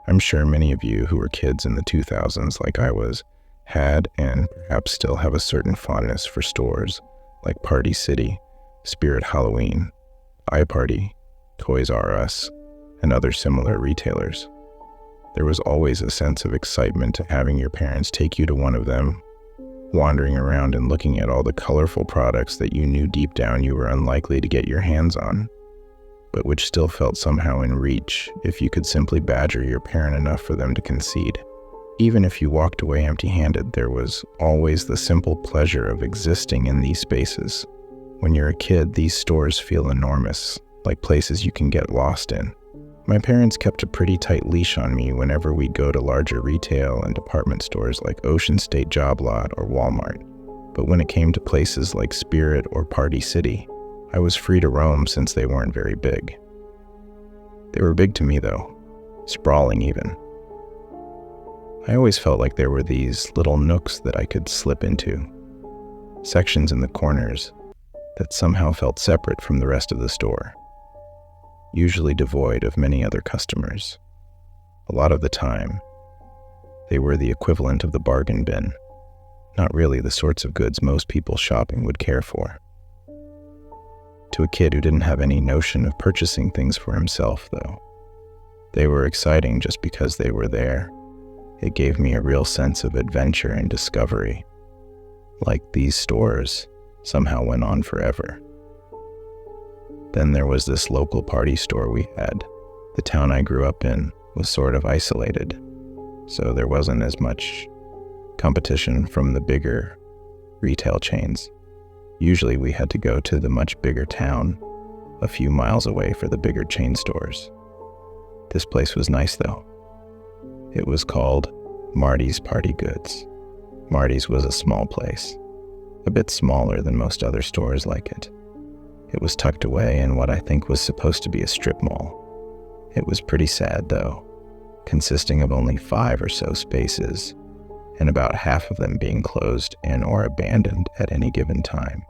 I'm sure many of you who were kids in the 2000s like I was had and perhaps still have a certain fondness for stores like Party City, Spirit Halloween, iParty, Toys R Us, and other similar retailers. There was always a sense of excitement to having your parents take you to one of them, wandering around and looking at all the colorful products that you knew deep down you were unlikely to get your hands on, but which still felt somehow in reach if you could simply badger your parent enough for them to concede. Even if you walked away empty-handed, there was always the simple pleasure of existing in these spaces. When you're a kid, these stores feel enormous, like places you can get lost in. My parents kept a pretty tight leash on me whenever we'd go to larger retail and department stores like Ocean State Job Lot or Walmart. But when it came to places like Spirit or Party City, I was free to roam since they weren't very big. They were big to me though, sprawling even. I always felt like there were these little nooks that I could slip into, sections in the corners that somehow felt separate from the rest of the store, usually devoid of many other customers. A lot of the time, they were the equivalent of the bargain bin, not really the sorts of goods most people shopping would care for. To a kid who didn't have any notion of purchasing things for himself, though, they were exciting just because they were there. It gave me a real sense of adventure and discovery, like these stores somehow went on forever. Then there was this local party store we had. The town I grew up in was sort of isolated, so there wasn't as much competition from the bigger retail chains. Usually we had to go to the much bigger town a few miles away for the bigger chain stores. This place was nice though. It was called Marty's Party Goods. Marty's was a small place, a bit smaller than most other stores like it. It was tucked away in what I think was supposed to be a strip mall. It was pretty sad though, consisting of only 5 or so spaces, and about half of them being closed and or abandoned at any given time.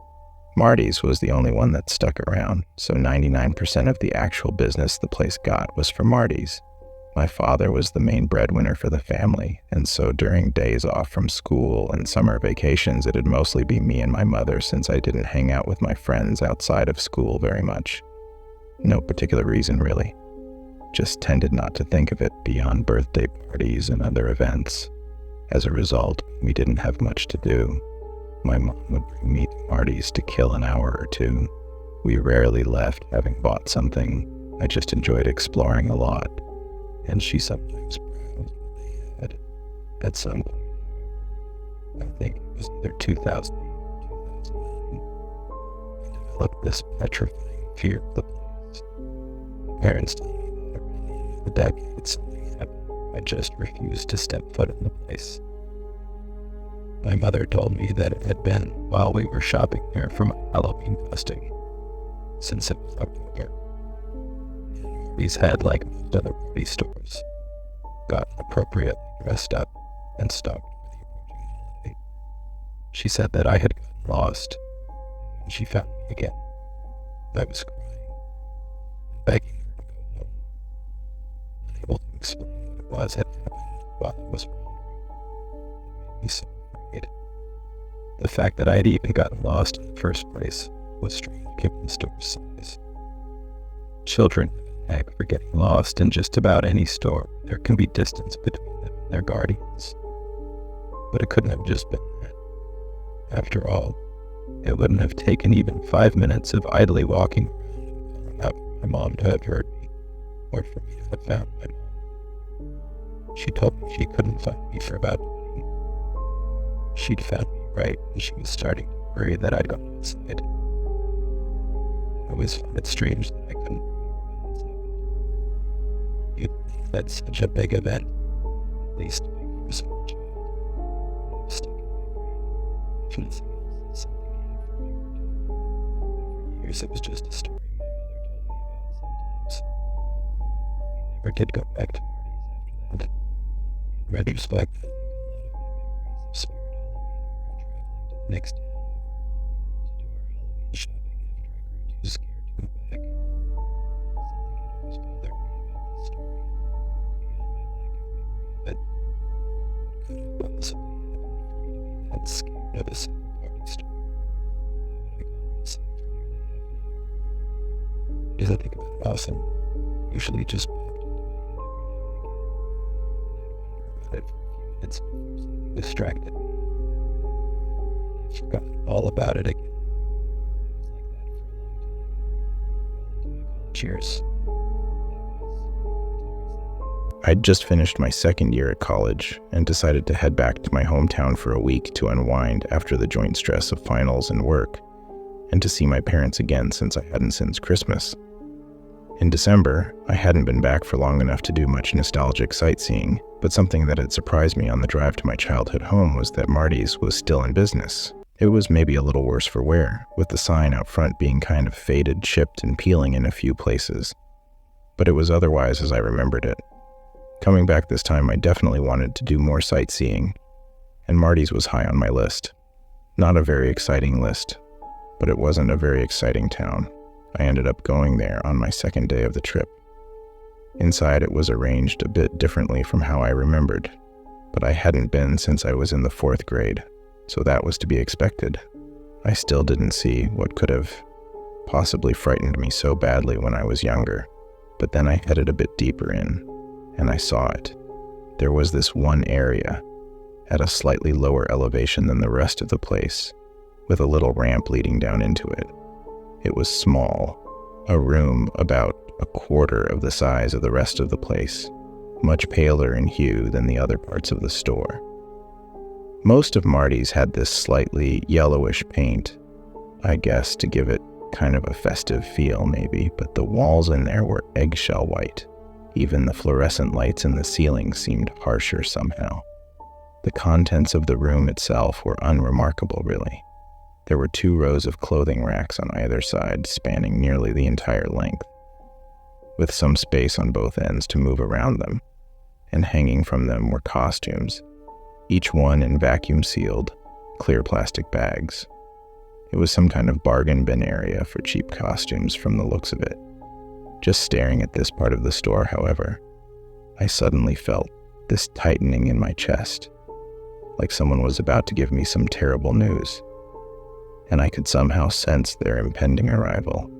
Marty's was the only one that stuck around, so 99% of the actual business the place got was for Marty's. My father was the main breadwinner for the family, and so during days off from school and summer vacations, it'd mostly be me and my mother since I didn't hang out with my friends outside of school very much. No particular reason, really. Just tended not to think of it beyond birthday parties and other events. As a result, we didn't have much to do. My mom would bring me to Marty's to kill an hour or two. We rarely left having bought something. I just enjoyed exploring a lot. And she sometimes browsed what they had. At some point, I think it was either 2008 or 2009, I developed this petrifying fear of the place. My parents told me that around the end of the decade something happened. I just refused to step foot in the place. My mother told me that it had been while we were shopping there for my Halloween costume, since it was October. These had, like most other party stores, got appropriately dressed up and stocked for the approaching holiday. She said that I had gotten lost, and when she found me again, I was crying and begging her to go home, unable to explain what it was had happened while I was wandering. It made me so afraid. The fact that I had even gotten lost in the first place was strange given the store's size. Children have a knack for getting lost in just about any store. There can be distance between them and their guardians. But it couldn't have just been that. After all, it wouldn't have taken even 5 minutes of idly walking around and calling out for my mom to have heard me, or for me to have found my mom. She told me she couldn't find me for about 20. She'd found me right when she was starting to worry that I'd gone outside. I always found it strange that I couldn't remember when this happened. You'd think that such a big event, at least big for a small child, would have stuck in my brain, if nothing else, as something you have remembered. But for years it was just a story my mother told me about sometimes. We never did go back to Marty's after that. In retrospect, I think a lot of my memories of Spirit Halloween are of traveling to the next town over to do our Halloween shopping after I grew too scared to go back. Something had always bothered me about this story, beyond my lack of a simple party store. Now, had I gone missing for nearly half an hour? As I think about it often, usually just popped into my head every now and again, and I'd wonder about it for a few minutes before something distracted me. And I forgot all about it again. It was like that for a long time, well into my college years. I'd just finished my second year at college and decided to head back to my hometown for a week to unwind after the joint stress of finals and work, and to see my parents again since I hadn't since Christmas. In December, I hadn't been back for long enough to do much nostalgic sightseeing, but something that had surprised me on the drive to my childhood home was that Marty's was still in business. It was maybe a little worse for wear, with the sign out front being kind of faded, chipped, and peeling in a few places. But it was otherwise as I remembered it. Coming back this time, I definitely wanted to do more sightseeing, and Marty's was high on my list. Not a very exciting list, but it wasn't a very exciting town. I ended up going there on my second day of the trip. Inside, it was arranged a bit differently from how I remembered, but I hadn't been since I was in the 4th grade, so that was to be expected. I still didn't see what could have possibly frightened me so badly when I was younger, but then I headed a bit deeper in, and I saw it. There was this one area, at a slightly lower elevation than the rest of the place, with a little ramp leading down into it. It was small, a room about a quarter of the size of the rest of the place, much paler in hue than the other parts of the store. Most of Marty's had this slightly yellowish paint, I guess to give it kind of a festive feel maybe, but the walls in there were eggshell white. Even the fluorescent lights in the ceiling seemed harsher somehow. The contents of the room itself were unremarkable, really. There were 2 rows of clothing racks on either side, spanning nearly the entire length, with some space on both ends to move around them, and hanging from them were costumes, each one in vacuum-sealed, clear plastic bags. It was some kind of bargain bin area for cheap costumes from the looks of it. Just staring at this part of the store, however, I suddenly felt this tightening in my chest, like someone was about to give me some terrible news, and I could somehow sense their impending arrival.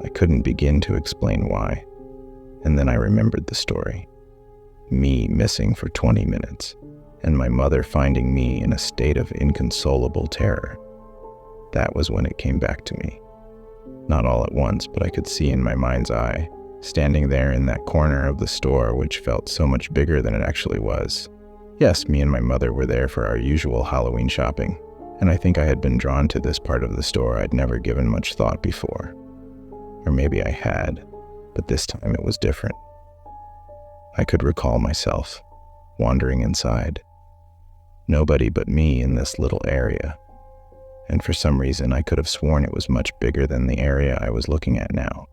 I couldn't begin to explain why, and then I remembered the story. Me missing for 20 minutes, and my mother finding me in a state of inconsolable terror. That was when it came back to me. Not all at once, but I could see in my mind's eye, standing there in that corner of the store which felt so much bigger than it actually was. Yes, me and my mother were there for our usual Halloween shopping, and I think I had been drawn to this part of the store I'd never given much thought before. Or maybe I had, but this time it was different. I could recall myself, wandering inside. Nobody but me in this little area. And for some reason I could have sworn it was much bigger than the area I was looking at now.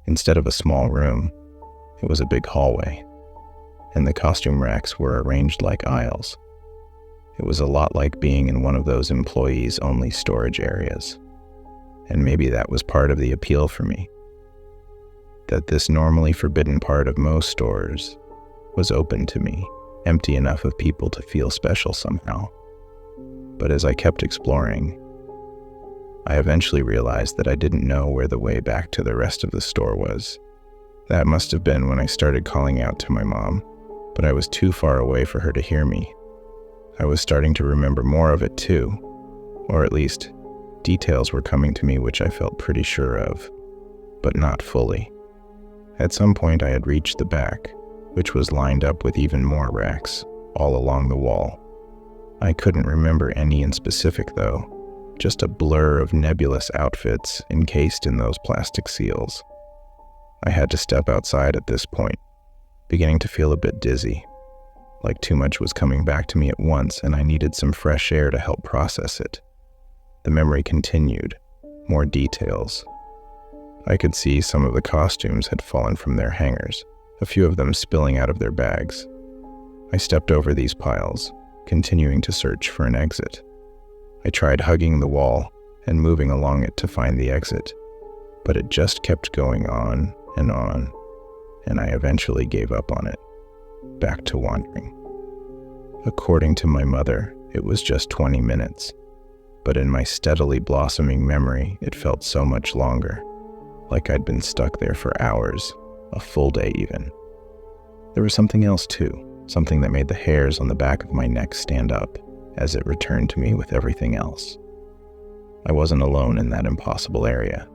Instead of a small room, it was a big hallway, and the costume racks were arranged like aisles. It was a lot like being in one of those employees-only storage areas, and maybe that was part of the appeal for me, that this normally forbidden part of most stores was open to me, empty enough of people to feel special somehow. But as I kept exploring, I eventually realized that I didn't know where the way back to the rest of the store was. That must have been when I started calling out to my mom, but I was too far away for her to hear me. I was starting to remember more of it too, or at least details were coming to me which I felt pretty sure of, but not fully. At some point I had reached the back, which was lined up with even more racks, all along the wall. I couldn't remember any in specific though, just a blur of nebulous outfits encased in those plastic seals. I had to step outside at this point, beginning to feel a bit dizzy, like too much was coming back to me at once and I needed some fresh air to help process it. The memory continued, more details. I could see some of the costumes had fallen from their hangers, a few of them spilling out of their bags. I stepped over these piles, continuing to search for an exit. I tried hugging the wall and moving along it to find the exit, but it just kept going on, and I eventually gave up on it, back to wandering. According to my mother, it was just 20 minutes, but in my steadily blossoming memory, it felt so much longer, like I'd been stuck there for hours, a full day even. There was something else too, something that made the hairs on the back of my neck stand up as it returned to me with everything else. I wasn't alone in that impossible area.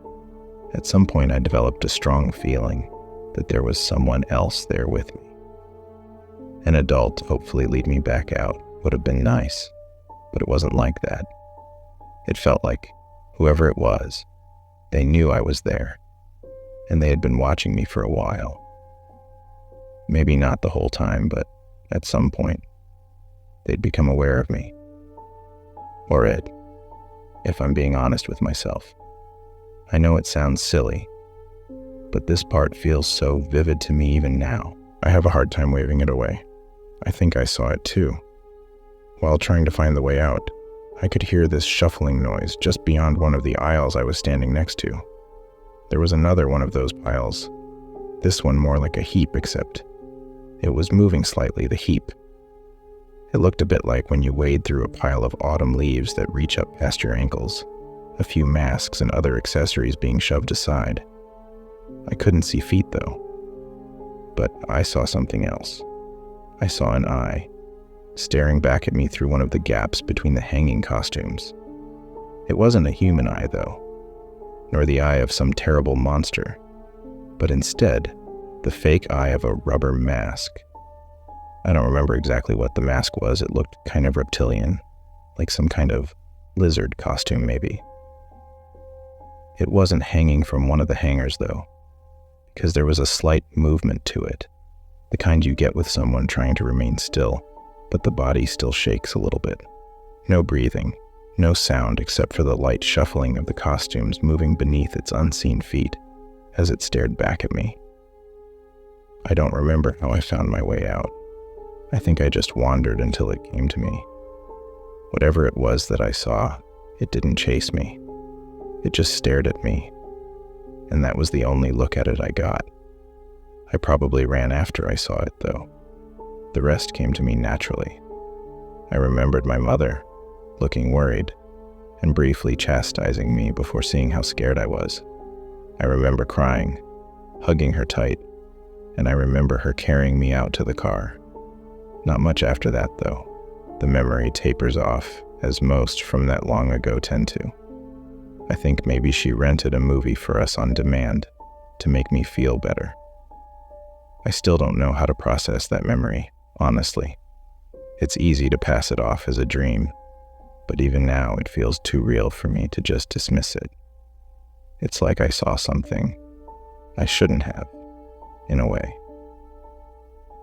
At some point, I developed a strong feeling that there was someone else there with me. An adult to hopefully lead me back out would have been nice, but it wasn't like that. It felt like whoever it was, they knew I was there, and they had been watching me for a while. Maybe not the whole time, but at some point, they'd become aware of me. Or it, if I'm being honest with myself. I know it sounds silly, but this part feels so vivid to me even now. I have a hard time waving it away. I think I saw it too. While trying to find the way out, I could hear this shuffling noise just beyond one of the aisles I was standing next to. There was another one of those piles. This one more like a heap, except it was moving slightly, the heap. It looked a bit like when you wade through a pile of autumn leaves that reach up past your ankles, a few masks and other accessories being shoved aside. I couldn't see feet though, but I saw something else. I saw an eye, staring back at me through one of the gaps between the hanging costumes. It wasn't a human eye though, nor the eye of some terrible monster, but instead, the fake eye of a rubber mask. I don't remember exactly what the mask was. It looked kind of reptilian, like some kind of lizard costume maybe. It wasn't hanging from one of the hangers though, because there was a slight movement to it, the kind you get with someone trying to remain still, but the body still shakes a little bit. No breathing, no sound except for the light shuffling of the costumes moving beneath its unseen feet as it stared back at me. I don't remember how I found my way out. I think I just wandered until it came to me. Whatever it was that I saw, it didn't chase me. It just stared at me, and that was the only look at it I got. I probably ran after I saw it, though. The rest came to me naturally. I remembered my mother, looking worried, and briefly chastising me before seeing how scared I was. I remember crying, hugging her tight, and I remember her carrying me out to the car. Not much after that, though. The memory tapers off, as most from that long ago tend to. I think maybe she rented a movie for us on demand to make me feel better. I still don't know how to process that memory, honestly. It's easy to pass it off as a dream, but even now it feels too real for me to just dismiss it. It's like I saw something I shouldn't have, in a way.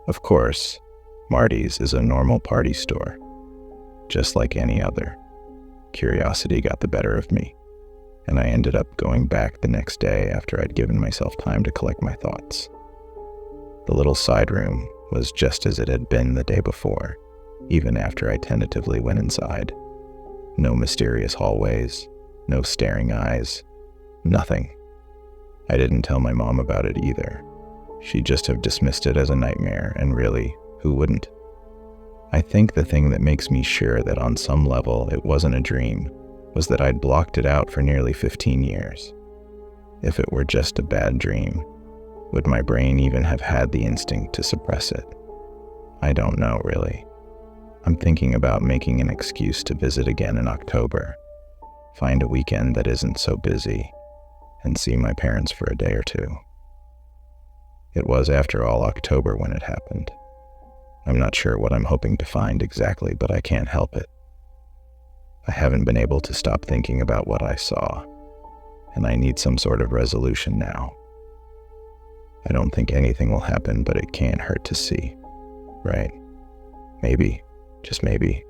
Of course, Marty's is a normal party store, just like any other. Curiosity got the better of me, and I ended up going back the next day after I'd given myself time to collect my thoughts. The little side room was just as it had been the day before, even after I tentatively went inside. No mysterious hallways, no staring eyes, nothing. I didn't tell my mom about it either. She'd just have dismissed it as a nightmare, and really, who wouldn't? I think the thing that makes me sure that on some level it wasn't a dream was that I'd blocked it out for nearly 15 years. If it were just a bad dream, would my brain even have had the instinct to suppress it? I don't know, really. I'm thinking about making an excuse to visit again in October, find a weekend that isn't so busy, and see my parents for a day or two. It was, after all, October when it happened. I'm not sure what I'm hoping to find exactly, but I can't help it. I haven't been able to stop thinking about what I saw, and I need some sort of resolution now. I don't think anything will happen, but it can't hurt to see, right? Maybe, just maybe,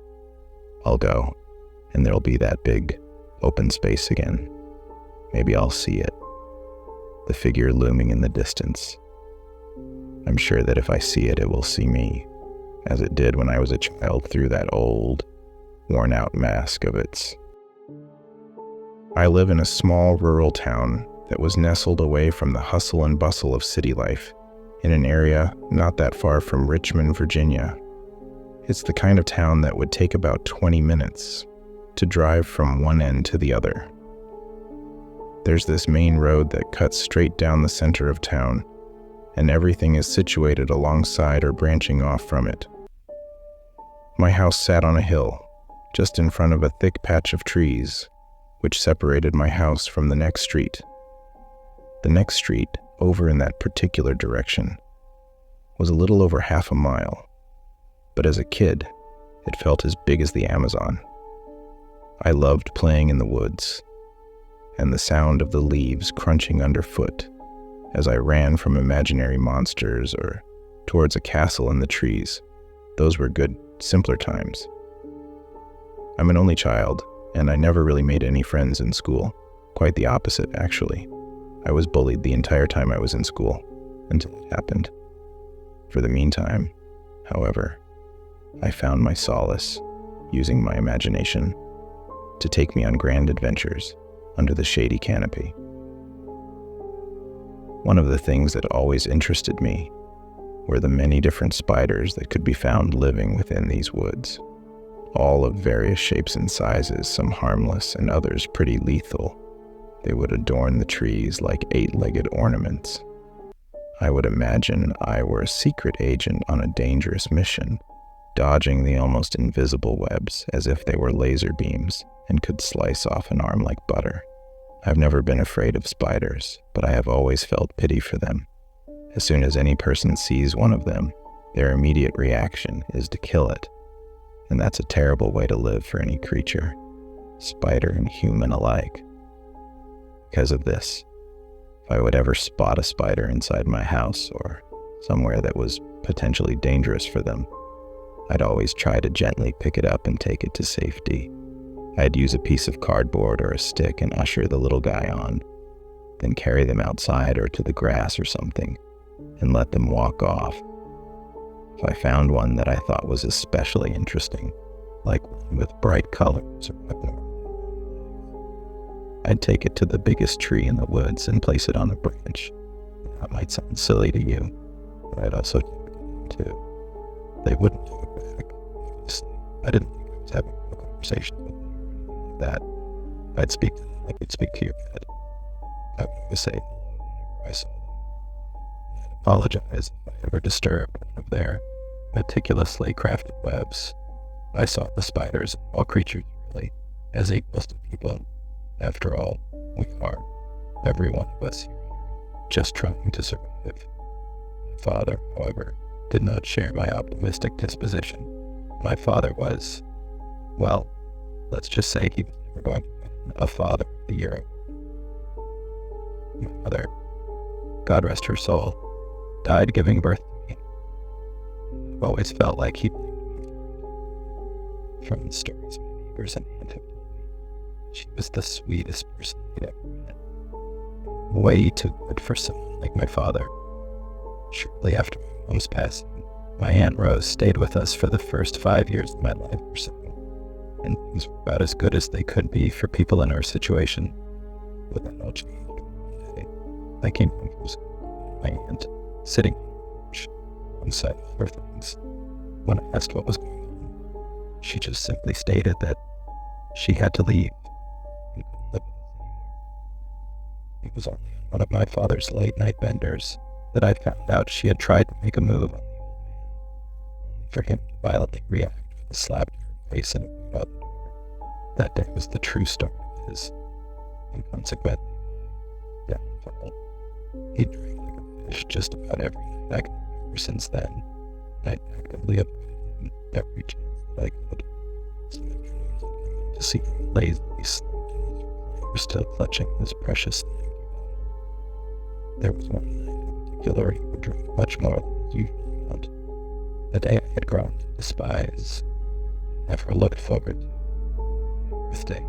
I'll go, and there'll be that big, open space again. Maybe I'll see it, the figure looming in the distance. I'm sure that if I see it, it will see me, as it did when I was a child through that old, worn-out mask of its. I live in a small rural town that was nestled away from the hustle and bustle of city life in an area not that far from Richmond, Virginia. It's the kind of town that would take about 20 minutes to drive from one end to the other. There's this main road that cuts straight down the center of town, and everything is situated alongside or branching off from it. My house sat on a hill, just in front of a thick patch of trees, which separated my house from the next street. The next street, over in that particular direction, was a little over half a mile, but as a kid, it felt as big as the Amazon. I loved playing in the woods, and the sound of the leaves crunching underfoot as I ran from imaginary monsters or towards a castle in the trees. Those were good, simpler times. I'm an only child, and I never really made any friends in school. Quite the opposite, actually. I was bullied the entire time I was in school, until it happened. For the meantime, however, I found my solace using my imagination to take me on grand adventures under the shady canopy. One of the things that always interested me were the many different spiders that could be found living within these woods, all of various shapes and sizes, some harmless and others pretty lethal. They would adorn the trees like 8-legged ornaments. I would imagine I were a secret agent on a dangerous mission, dodging the almost invisible webs as if they were laser beams and could slice off an arm like butter. I've never been afraid of spiders, but I have always felt pity for them. As soon as any person sees one of them, their immediate reaction is to kill it. And that's a terrible way to live for any creature, spider and human alike. Because of this, if I would ever spot a spider inside my house or somewhere that was potentially dangerous for them, I'd always try to gently pick it up and take it to safety. I'd use a piece of cardboard or a stick and usher the little guy on, then carry them outside or to the grass or something, and let them walk off. If I found one that I thought was especially interesting, like one with bright colors or weapon, I'd take it to the biggest tree in the woods and place it on a branch. That might sound silly to you, but I'd also take it to them too. They wouldn't do it back, obviously. I didn't think I was having a conversation with them or anything like that. I'd speak to them like I'd speak to your pet. I would always say hello whenever I saw them. I'd apologize if I ever disturbed one of their meticulously crafted webs. I saw the spiders, all creatures really, as equals to people. After all, we are, every one of us here on Earth, just trying to survive. My father, however, did not share my optimistic disposition. My father was, well, let's just say he was never going to win a Father of the Year award. My mother, God rest her soul, died giving birth to me. I've always felt like he blamed me for it. From the stories my neighbors and aunt have told me, she was the sweetest person they'd ever met. Way too good for someone like my father. Shortly after my mom's passing, my Aunt Rose stayed with us for the first 5 years of my life or so, and things were about as good as they could be for people in our situation. But that all changed one day. I came home from school with my aunt, sitting on her porch, alongside other things. When I asked what was going on, she just simply stated that she had to leave and couldn't live with us anymore. It was only on one of my father's late-night benders that I found out she had tried to make a move on the old man, only for him to violently react with a slap to her face and a move out the door. That day was the true start of his, and consequently my downfall. He drank like a fish just about every night I can remember since then, and I actively avoided him every chance that I could. Some afternoons I'd come in to see him lazily slumped in his recliner, still clutching his precious empty bottle. There was one night in particular he would drink much more than his usual amount. A day I had grown to despise, never looked forward to, my birthday.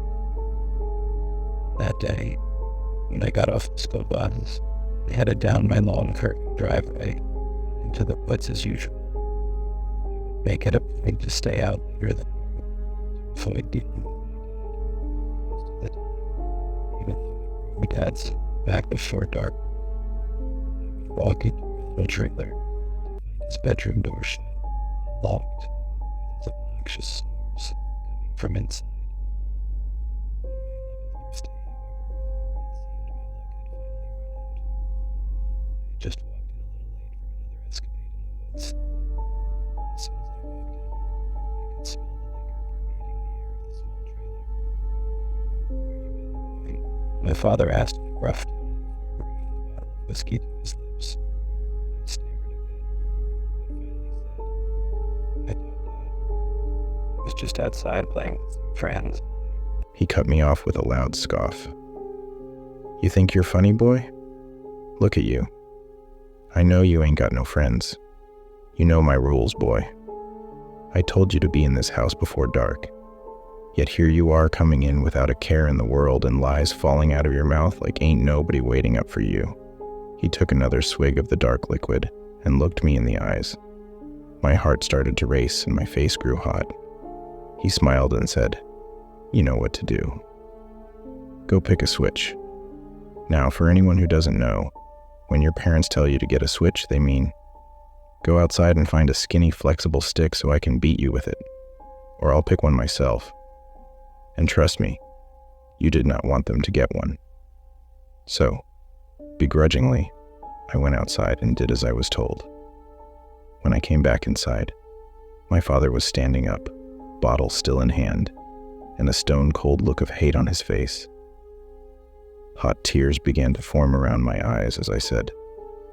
That day, when I got off the school bus, I headed down my long curving driveway into the woods as usual. I would make it a point to stay out later than normal to avoid dealing with my dad most of the time, even though my dad's back before dark. I would walk into our little trailer to find his bedroom door shut, locked, with obnoxious snores coming from inside. On my 11th year stay, however, it seemed my luck had finally run out. I had just walked in a little late from another escapade in the woods. As soon as I walked in, I could smell the liquor permeating the air of the small trailer. "Where you been, boy?" My father asked in a gruff tone before bringing the bottle of whiskey to his lips. I stammered a bit, but finally said, I was just outside playing with some friends. He cut me off with a loud scoff. "You think you're funny, boy? Look at you. I know you ain't got no friends. You know my rules, boy. I told you to be in this house before dark. Yet here you are coming in without a care in the world and lies falling out of your mouth like ain't nobody waiting up for you." He took another swig of the dark liquid and looked me in the eyes. My heart started to race and my face grew hot. He smiled and said, "You know what to do. Go pick a switch." Now, for anyone who doesn't know, when your parents tell you to get a switch, they mean, go outside and find a skinny, flexible stick so I can beat you with it, or I'll pick one myself. And trust me, you did not want them to get one. So, begrudgingly, I went outside and did as I was told. When I came back inside, my father was standing up, bottle still in hand, and a stone-cold look of hate on his face. Hot tears began to form around my eyes as I said,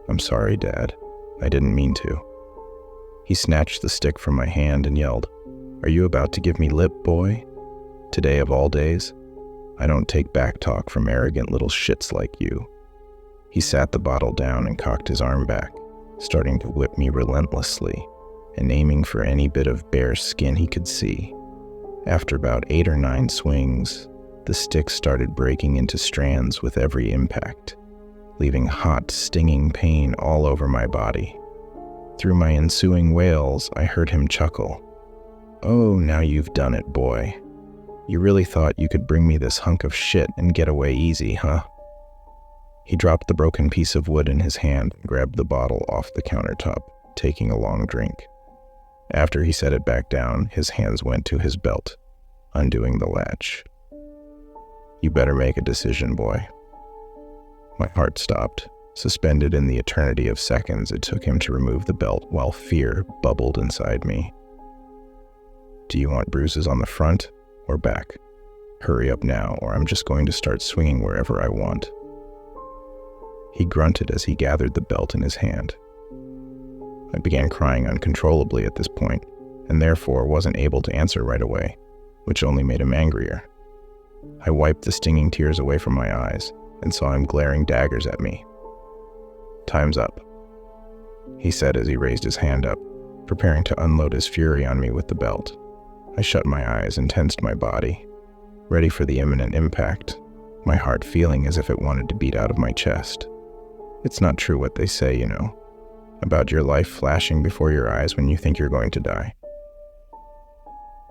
"I'm sorry, Dad. I didn't mean to." He snatched the stick from my hand and yelled, "Are you about to give me lip, boy? Today of all days? I don't take back talk from arrogant little shits like you." He sat the bottle down and cocked his arm back, starting to whip me relentlessly and aiming for any bit of bare skin he could see. After about 8 or 9 swings, the stick started breaking into strands with every impact, leaving hot, stinging pain all over my body. Through my ensuing wails, I heard him chuckle. "Oh, now you've done it, boy. You really thought you could bring me this hunk of shit and get away easy, huh?" He dropped the broken piece of wood in his hand and grabbed the bottle off the countertop, taking a long drink. After he set it back down, his hands went to his belt, undoing the latch. "You better make a decision, boy." My heart stopped, suspended in the eternity of seconds it took him to remove the belt while fear bubbled inside me. "Do you want bruises on the front or back? Hurry up now, or I'm just going to start swinging wherever I want." He grunted as he gathered the belt in his hand. I began crying uncontrollably at this point, and therefore wasn't able to answer right away, which only made him angrier. I wiped the stinging tears away from my eyes and saw him glaring daggers at me. "Time's up," he said as he raised his hand up, preparing to unload his fury on me with the belt. I shut my eyes and tensed my body, ready for the imminent impact, my heart feeling as if it wanted to beat out of my chest. It's not true what they say, you know, about your life flashing before your eyes when you think you're going to die.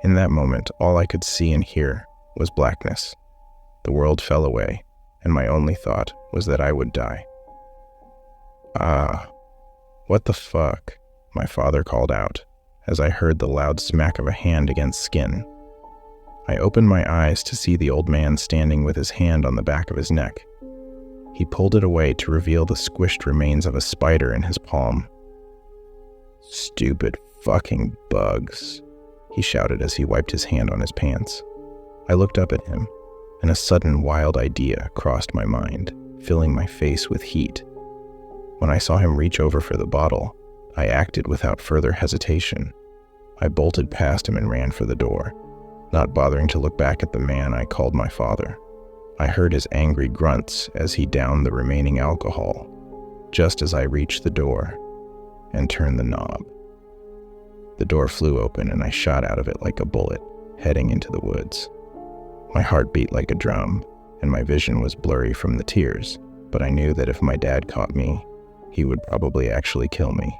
In that moment, all I could see and hear was blackness. The world fell away, and my only thought was that I would die. "Ah, what the fuck?" my father called out, as I heard the loud smack of a hand against skin. I opened my eyes to see the old man standing with his hand on the back of his neck. He pulled it away to reveal the squished remains of a spider in his palm. "Stupid fucking bugs," he shouted as he wiped his hand on his pants. I looked up at him, and a sudden wild idea crossed my mind, filling my face with heat. When I saw him reach over for the bottle, I acted without further hesitation. I bolted past him and ran for the door, not bothering to look back at the man I called my father. I heard his angry grunts as he downed the remaining alcohol, just as I reached the door and turned the knob. The door flew open and I shot out of it like a bullet, heading into the woods. My heart beat like a drum, and my vision was blurry from the tears, but I knew that if my dad caught me, he would probably actually kill me.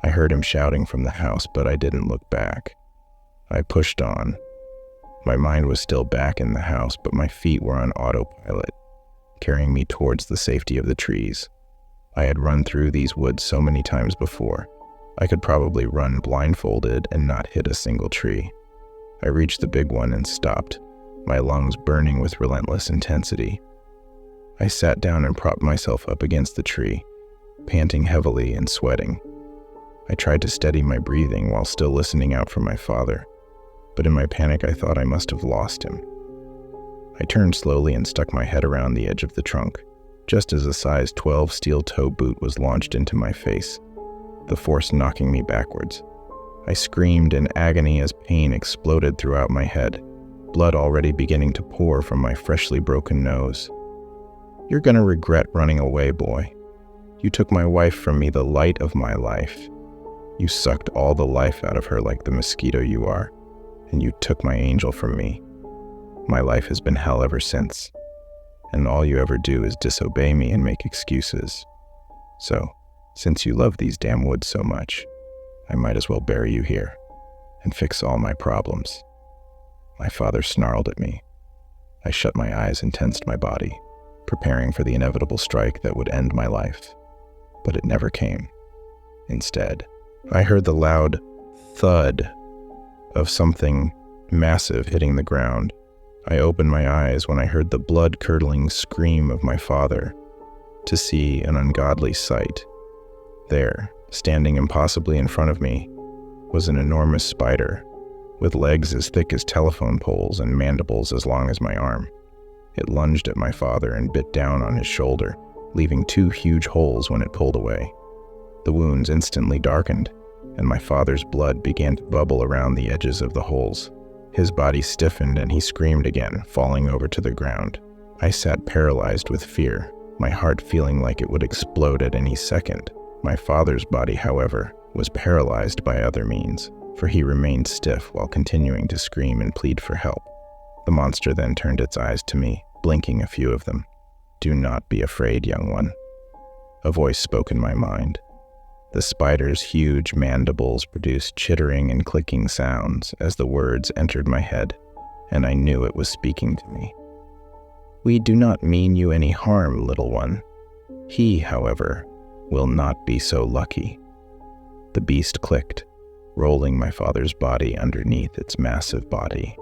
I heard him shouting from the house, but I didn't look back. I pushed on. My mind was still back in the house, but my feet were on autopilot, carrying me towards the safety of the trees. I had run through these woods so many times before. I could probably run blindfolded and not hit a single tree. I reached the big one and stopped, my lungs burning with relentless intensity. I sat down and propped myself up against the tree, panting heavily and sweating. I tried to steady my breathing while still listening out for my father, but in my panic I thought I must have lost him. I turned slowly and stuck my head around the edge of the trunk, just as a size 12 steel-toe boot was launched into my face, the force knocking me backwards. I screamed in agony as pain exploded throughout my head, blood already beginning to pour from my freshly broken nose. "You're gonna regret running away, boy. You took my wife from me, the light of my life. You sucked all the life out of her like the mosquito you are, and you took my angel from me. My life has been hell ever since, and all you ever do is disobey me and make excuses. So, since you love these damn woods so much, I might as well bury you here and fix all my problems." My father snarled at me. I shut my eyes and tensed my body, preparing for the inevitable strike that would end my life. But it never came. Instead, I heard the loud thud of something massive hitting the ground. I opened my eyes when I heard the blood-curdling scream of my father, to see an ungodly sight. There, standing impossibly in front of me, was an enormous spider, with legs as thick as telephone poles and mandibles as long as my arm. It lunged at my father and bit down on his shoulder, leaving 2 huge holes when it pulled away. The wounds instantly darkened, and my father's blood began to bubble around the edges of the holes. His body stiffened and he screamed again, falling over to the ground. I sat paralyzed with fear, my heart feeling like it would explode at any second. My father's body, however, was paralyzed by other means, for he remained stiff while continuing to scream and plead for help. The monster then turned its eyes to me, blinking a few of them. "Do not be afraid, young one." A voice spoke in my mind. The spider's huge mandibles produced chittering and clicking sounds as the words entered my head, and I knew it was speaking to me. "We do not mean you any harm, little one. He, however, will not be so lucky." The beast clicked, rolling my father's body underneath its massive body.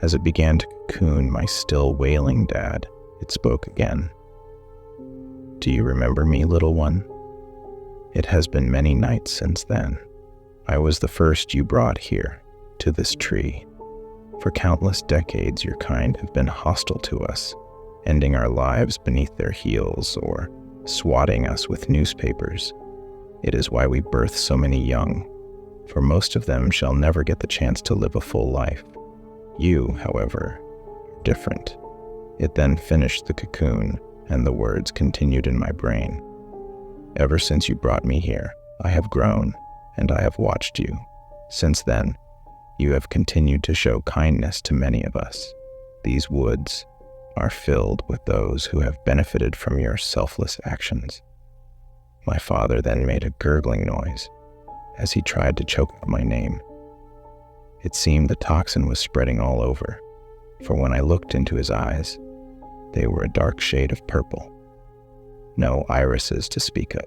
As it began to cocoon my still wailing dad, it spoke again. "Do you remember me, little one? It has been many nights since then. I was the first you brought here, to this tree. For countless decades your kind have been hostile to us, ending our lives beneath their heels or swatting us with newspapers. It is why we birth so many young, for most of them shall never get the chance to live a full life. You, however, are different." It then finished the cocoon, and the words continued in my brain. "Ever since you brought me here, I have grown, and I have watched you. Since then, you have continued to show kindness to many of us. These woods are filled with those who have benefited from your selfless actions." My father then made a gurgling noise as he tried to choke out my name. It seemed the toxin was spreading all over, for when I looked into his eyes, they were a dark shade of purple. No irises to speak of.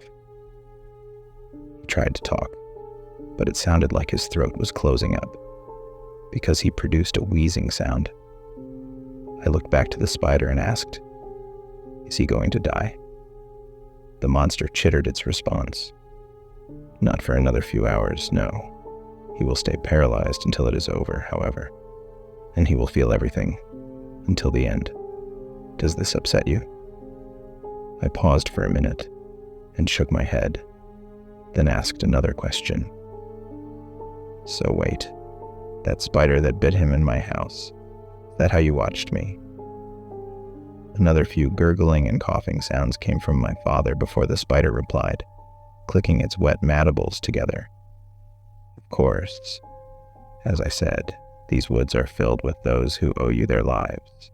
He tried to talk, but it sounded like his throat was closing up, because he produced a wheezing sound. I looked back to the spider and asked, "Is he going to die?" The monster chittered its response. "Not for another few hours, no. He will stay paralyzed until it is over, however, and he will feel everything until the end. Does this upset you?" I paused for a minute and shook my head, then asked another question. "So wait, that spider that bit him in my house, is that how you watched me?" Another few gurgling and coughing sounds came from my father before the spider replied, clicking its wet mandibles together. "Of course. As I said, these woods are filled with those who owe you their lives.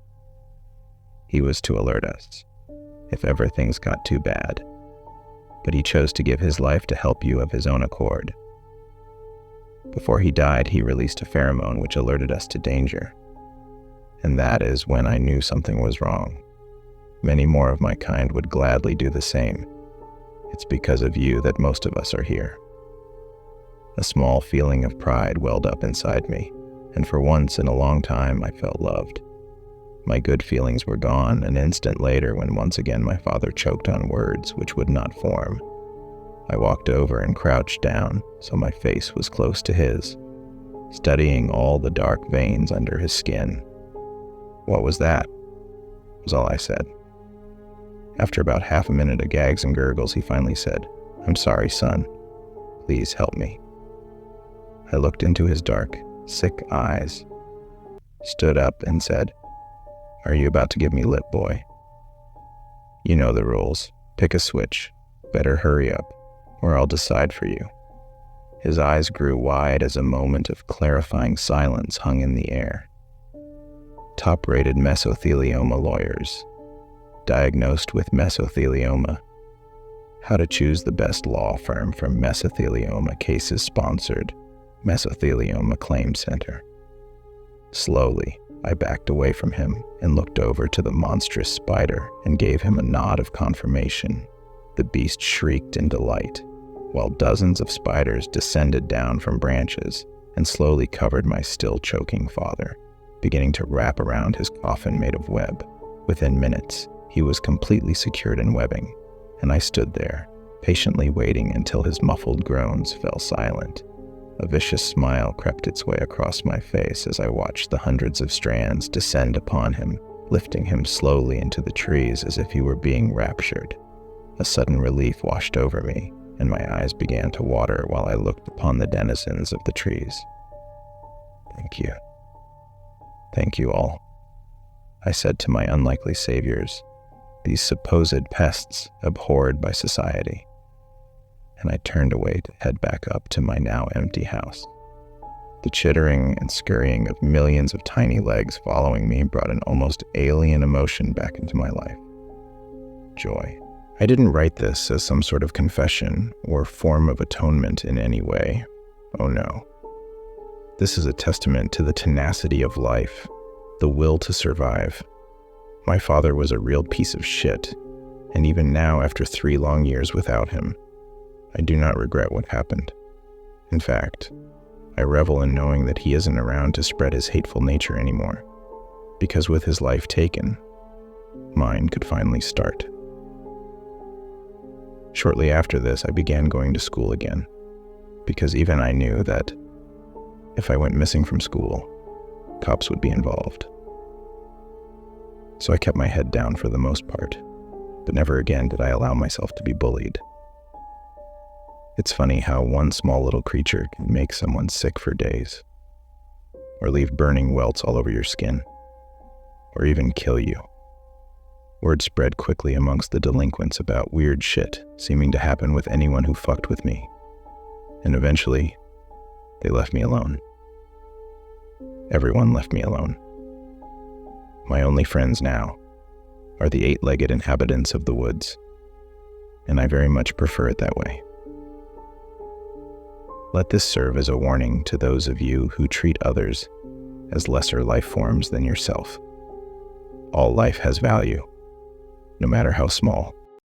He was to alert us, if ever things got too bad, but he chose to give his life to help you of his own accord. Before he died, he released a pheromone which alerted us to danger, and that is when I knew something was wrong. Many more of my kind would gladly do the same. It's because of you that most of us are here. A small feeling of pride welled up inside me, and for once in a long time I felt loved. My good feelings were gone an instant later when once again my father choked on words which would not form. I walked over and crouched down so my face was close to his, studying all the dark veins under his skin. "What was that?" was all I said. After about half a minute of gags and gurgles, he finally said, "I'm sorry, son. Please help me." I looked into his dark, sick eyes, stood up and said, "Are you about to give me lip, boy? You know the rules. Pick a switch. Better hurry up, or I'll decide for you." His eyes grew wide as a moment of clarifying silence hung in the air. Top-rated mesothelioma lawyers, diagnosed with mesothelioma. How to choose the best law firm for mesothelioma cases sponsored, Mesothelioma Claim Center. Slowly, I backed away from him and looked over to the monstrous spider and gave him a nod of confirmation. The beast shrieked in delight, while dozens of spiders descended down from branches and slowly covered my still choking father, beginning to wrap around his coffin made of web. Within minutes, he was completely secured in webbing, and I stood there, patiently waiting until his muffled groans fell silent. A vicious smile crept its way across my face as I watched the hundreds of strands descend upon him, lifting him slowly into the trees as if he were being raptured. A sudden relief washed over me, and my eyes began to water while I looked upon the denizens of the trees. "Thank you. Thank you all," I said to my unlikely saviors, these supposed pests abhorred by society. And I turned away to head back up to my now empty house. The chittering and scurrying of millions of tiny legs following me brought an almost alien emotion back into my life. Joy. I didn't write this as some sort of confession or form of atonement in any way. Oh no. This is a testament to the tenacity of life, the will to survive. My father was a real piece of shit, and even now, after 3 long years without him, I do not regret what happened. In fact, I revel in knowing that he isn't around to spread his hateful nature anymore, because with his life taken, mine could finally start. Shortly after this, I began going to school again, because even I knew that if I went missing from school, cops would be involved. So I kept my head down for the most part, but never again did I allow myself to be bullied. It's funny how one small little creature can make someone sick for days, or leave burning welts all over your skin, or even kill you. Word spread quickly amongst the delinquents about weird shit seeming to happen with anyone who fucked with me, and eventually, they left me alone. Everyone left me alone. My only friends now are the 8-legged inhabitants of the woods, and I very much prefer it that way. Let this serve as a warning to those of you who treat others as lesser life forms than yourself. All life has value, no matter how small.